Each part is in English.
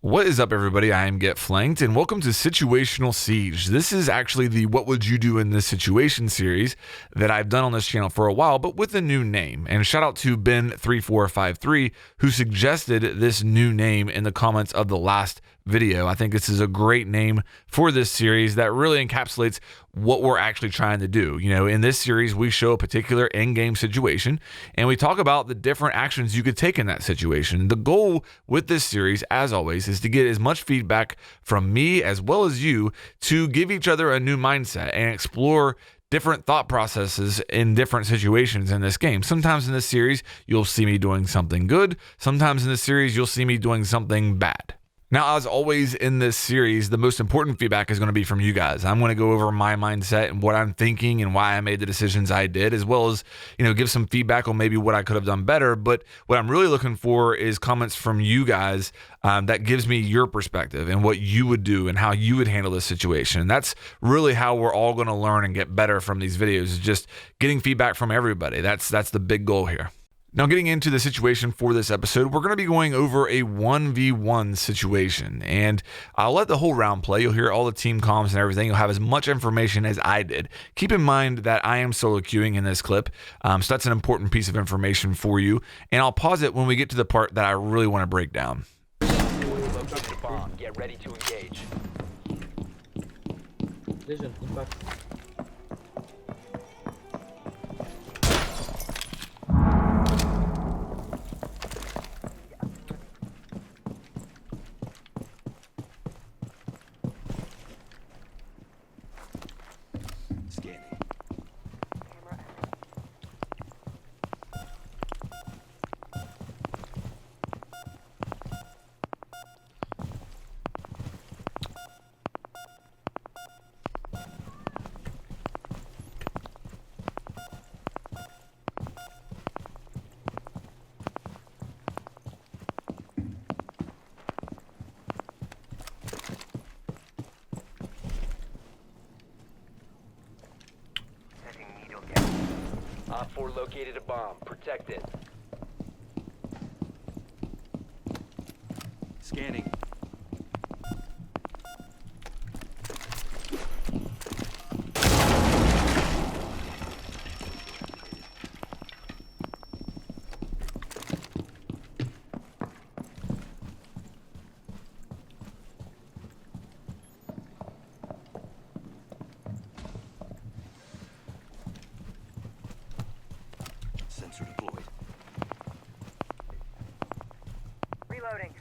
What is up, everybody? I am Get Flanked, and welcome to Situational Siege. This is actually the What Would You Do in This Situation series that I've done on this channel for a while, but with a new name. And shout out to Ben3453, who suggested this new name in the comments of the last video. I think this is a great name for this series that really encapsulates what we're actually trying to do. You know, in this series, we show a particular in-game situation, and we talk about the different actions you could take in that situation. The goal with this series, as always, is to get as much feedback from me as well as you to give each other a new mindset and explore different thought processes in different situations in this game. Sometimes in this series, you'll see me doing something good. Sometimes in this series, you'll see me doing something bad. Now, as always in this series, the most important feedback is going to be from you guys. I'm going to go over my mindset and what I'm thinking and why I made the decisions I did, as well as, give some feedback on maybe what I could have done better. But what I'm really looking for is comments from you guys that gives me your perspective and what you would do and how you would handle this situation. And that's really how we're all going to learn and get better from these videos, is just getting feedback from everybody. That's the big goal here. Now, getting into the situation for this episode, we're going to be going over a 1v1 situation, and I'll let the whole round play. You'll hear all the team comms and everything. You'll have as much information as I did. Keep in mind that I am solo queuing in this clip, so that's an important piece of information for you, and I'll pause it when we get to the part that I really want to break down. Located a bomb. Get ready to engage. Vision, impact. Op 4 located a bomb. Protect it. Scanning. Sensor deployed. Reloading.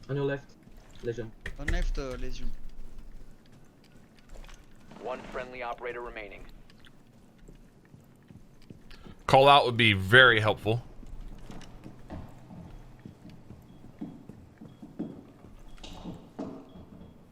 On your left, Legion. On left, Legion. One friendly operator remaining. Call out would be very helpful.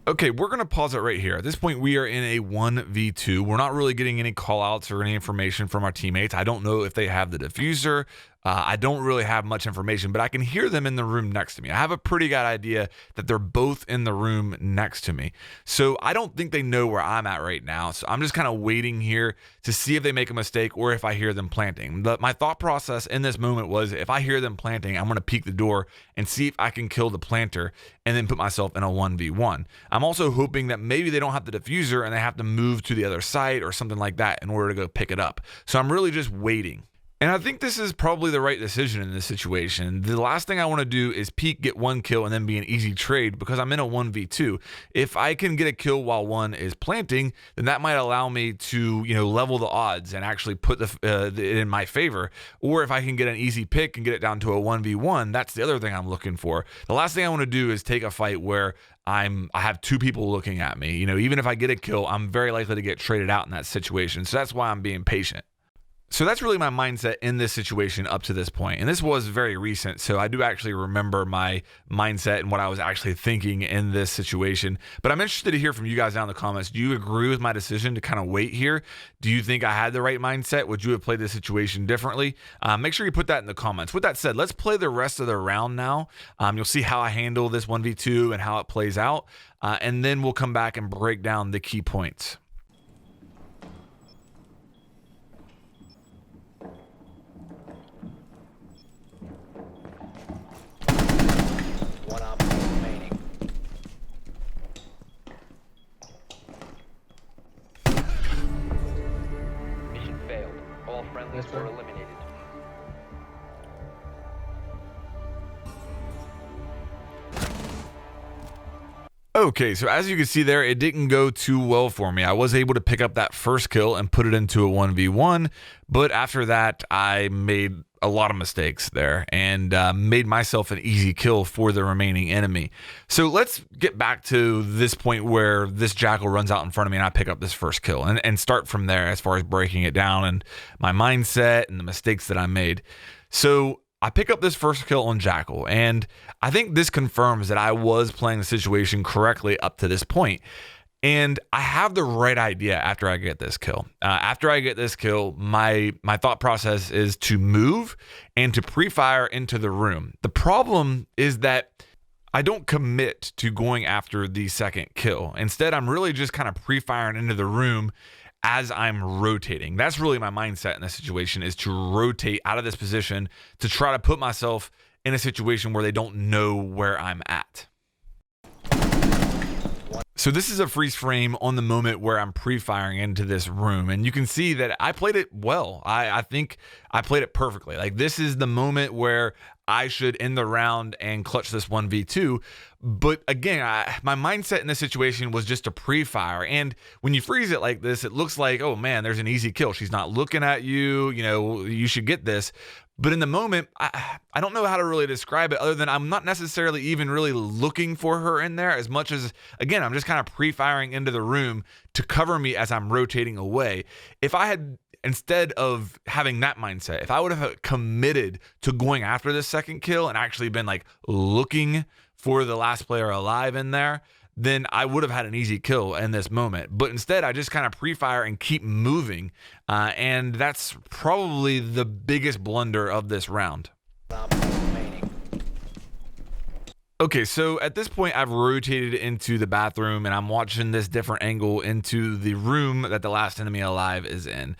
Okay, we're going to pause it right here. At this point, we are in a 1v2. We're not really getting any call-outs or any information from our teammates. I don't know if they have the diffuser. I don't really have much information, but I can hear them in the room next to me. I have a pretty good idea that they're both in the room next to me. So I don't think they know where I'm at right now. So I'm just kind of waiting here to see if they make a mistake or if I hear them planting. But my thought process in this moment was, if I hear them planting, I'm going to peek the door and see if I can kill the planter and then put myself in a 1v1. I'm also hoping that maybe they don't have the diffuser and they have to move to the other site or something like that in order to go pick it up. So I'm really just waiting. And I think this is probably the right decision in this situation. The last thing I want to do is peek, get one kill, and then be an easy trade because I'm in a 1v2. If I can get a kill while one is planting, then that might allow me to, level the odds and actually put it in my favor. Or if I can get an easy pick and get it down to a 1v1, that's the other thing I'm looking for. The last thing I want to do is take a fight where I have two people looking at me. Even if I get a kill, I'm very likely to get traded out in that situation. So that's why I'm being patient. So that's really my mindset in this situation up to this point. And this was very recent, so I do actually remember my mindset and what I was actually thinking in this situation. But I'm interested to hear from you guys down in the comments. Do you agree with my decision to kind of wait here? Do you think I had the right mindset? Would you have played this situation differently? Make sure you put that in the comments. With that said, let's play the rest of the round now. You'll see how I handle this 1v2 and how it plays out. And then we'll come back and break down the key points. One op remaining. Mission failed. All friendlies Yes, were sir. eliminated. Okay, so as you can see there, it didn't go too well for me. I was able to pick up that first kill and put it into a 1v1, but after that, I made a lot of mistakes there and made myself an easy kill for the remaining enemy. So let's get back to this point where this jackal runs out in front of me and I pick up this first kill and start from there as far as breaking it down and my mindset and the mistakes that I made. So I pick up this first kill on Jackal, and I think this confirms that I was playing the situation correctly up to this point. And I have the right idea after I get this kill. After I get this kill, my thought process is to move and to pre-fire into the room. The problem is that I don't commit to going after the second kill. Instead, I'm really just kind of pre-firing into the room as I'm rotating. That's really my mindset in this situation, is to rotate out of this position to try to put myself in a situation where they don't know where I'm at. So this is a freeze frame on the moment where I'm pre-firing into this room, and you can see that I played it well. I think I played it perfectly. Like, this is the moment where I should end the round and clutch this 1v2. But again, my mindset in this situation was just to pre-fire. And when you freeze it like this, it looks like, oh man, there's an easy kill. She's not looking at you. You know, you should get this. But in the moment, I don't know how to really describe it other than I'm not necessarily even really looking for her in there as much as, again, I'm just kind of pre-firing into the room to cover me as I'm rotating away. If I had, instead of having that mindset, if I would have committed to going after this second kill and actually been like looking for the last player alive in there, then I would have had an easy kill in this moment. But instead, I just kind of pre-fire and keep moving. And that's probably the biggest blunder of this round. Op remaining. Okay, so at this point, I've rotated into the bathroom and I'm watching this different angle into the room that the last enemy alive is in.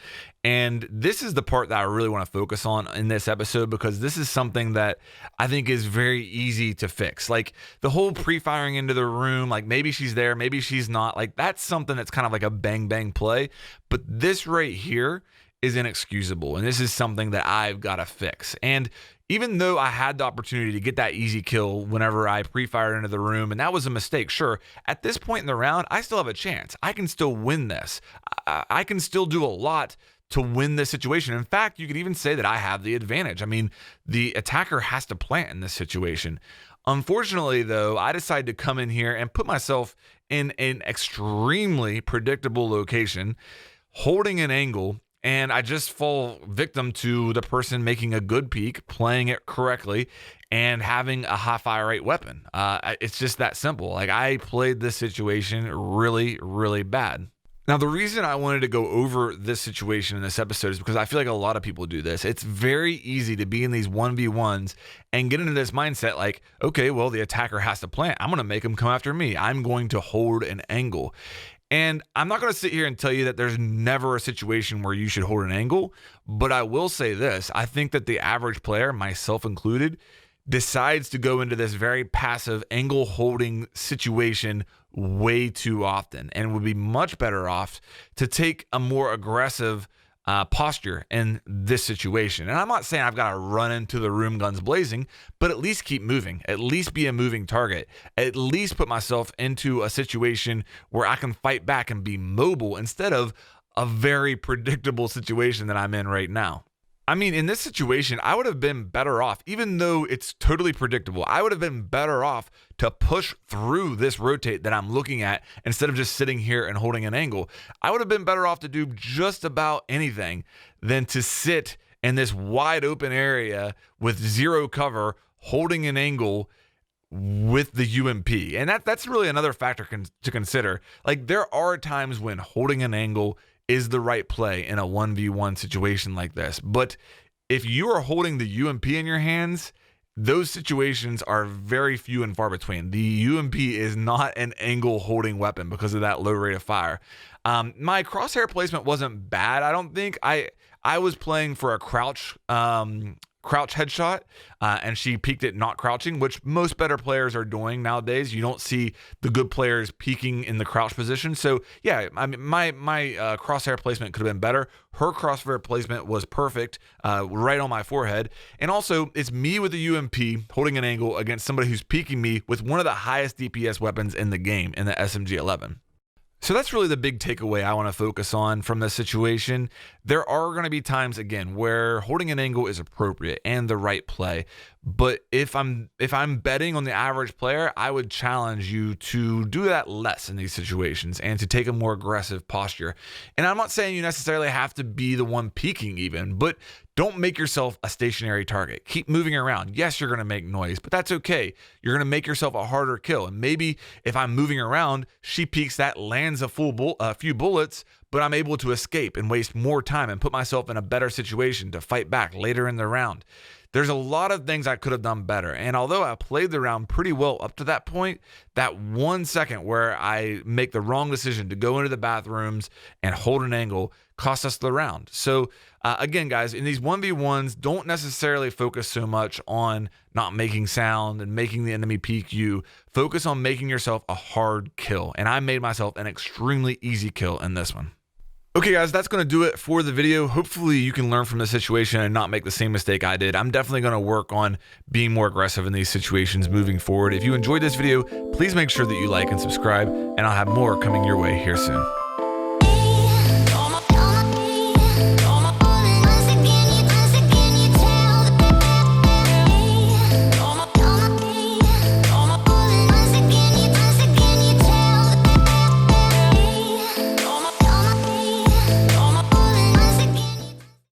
And this is the part that I really want to focus on in this episode, because this is something that I think is very easy to fix. Like, the whole pre-firing into the room, like maybe she's there, maybe she's not. Like, that's something that's kind of like a bang bang play. But this right here is inexcusable. And this is something that I've got to fix. And even though I had the opportunity to get that easy kill whenever I pre-fired into the room, and that was a mistake, sure, at this point in the round, I still have a chance. I can still win this. I can still do a lot to win this situation. In fact, you could even say that I have the advantage. I mean, the attacker has to plant in this situation. Unfortunately, though, I decided to come in here and put myself in an extremely predictable location, holding an angle, and I just fall victim to the person making a good peek, playing it correctly, and having a high fire rate weapon. It's just that simple. Like, I played this situation really, really bad. Now, the reason I wanted to go over this situation in this episode is because I feel like a lot of people do this. It's very easy to be in these 1v1s and get into this mindset like, okay, well, the attacker has to plant. I'm going to make him come after me. I'm going to hold an angle. And I'm not going to sit here and tell you that there's never a situation where you should hold an angle, but I will say this. I think that the average player, myself included, decides to go into this very passive angle holding situation way too often, and would be much better off to take a more aggressive posture in this situation. And I'm not saying I've got to run into the room guns blazing, but at least keep moving, at least be a moving target, at least put myself into a situation where I can fight back and be mobile instead of a very predictable situation that I'm in right now. I mean, in this situation, I would have been better off, even though it's totally predictable, I would have been better off to push through this rotate that I'm looking at instead of just sitting here and holding an angle. I would have been better off to do just about anything than to sit in this wide open area with zero cover, holding an angle with the UMP. And that's really another factor to consider. Like, there are times when holding an angle is the right play in a 1v1 situation like this. But if you are holding the UMP in your hands, those situations are very few and far between. The UMP is not an angle holding weapon because of that low rate of fire. My crosshair placement wasn't bad. I don't think I was playing for a crouch headshot, and she peeked it not crouching, which most better players are doing nowadays. You don't see the good players peeking in the crouch position. So yeah, I mean, my crosshair placement could have been better. Her crosshair placement was perfect, right on my forehead. And also, it's me with the UMP holding an angle against somebody who's peeking me with one of the highest DPS weapons in the game, in the SMG-11. So that's really the big takeaway I want to focus on from this situation. There are going to be times, again, where holding an angle is appropriate and the right play. But if I'm betting on the average player, I would challenge you to do that less in these situations and to take a more aggressive posture. And I'm not saying you necessarily have to be the one peeking even, but don't make yourself a stationary target. Keep moving around. Yes, you're going to make noise, but that's okay. You're going to make yourself a harder kill. And maybe if I'm moving around, she peeks, that lands a few bullets, but I'm able to escape and waste more time and put myself in a better situation to fight back later in the round. There's a lot of things I could have done better. And although I played the round pretty well up to that point, that 1 second where I make the wrong decision to go into the bathrooms and hold an angle cost us the round. So again, guys, in these 1v1s, don't necessarily focus so much on not making sound and making the enemy peek you. Focus on making yourself a hard kill. And I made myself an extremely easy kill in this one. Okay, guys, that's going to do it for the video. Hopefully you can learn from the situation and not make the same mistake I did. I'm definitely going to work on being more aggressive in these situations moving forward. If you enjoyed this video, please make sure that you like and subscribe, and I'll have more coming your way here soon.